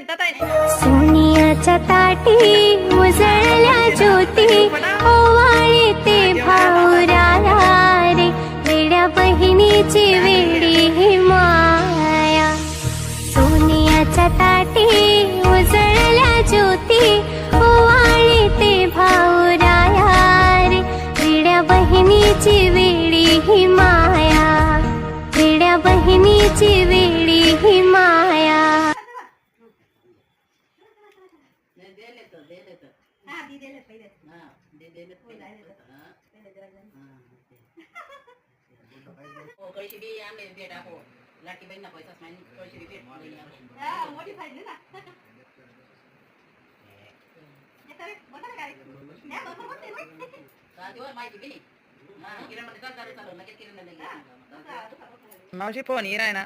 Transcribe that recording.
सोनियाच्या ताटी उजळल्या ज्योती ओवाळे ते भाऊराया रे वेड्या बहिणीची वेडी ही माया सोनियाच्या ताटी उजळल्या ज्योती ओवाळे ते भाऊराया रे वेड्या बहिणीची वेडी ही माया वेड्या बहिणीची वेडी ही माया लाटी बहीण पैसा मावशी फोन येणार ना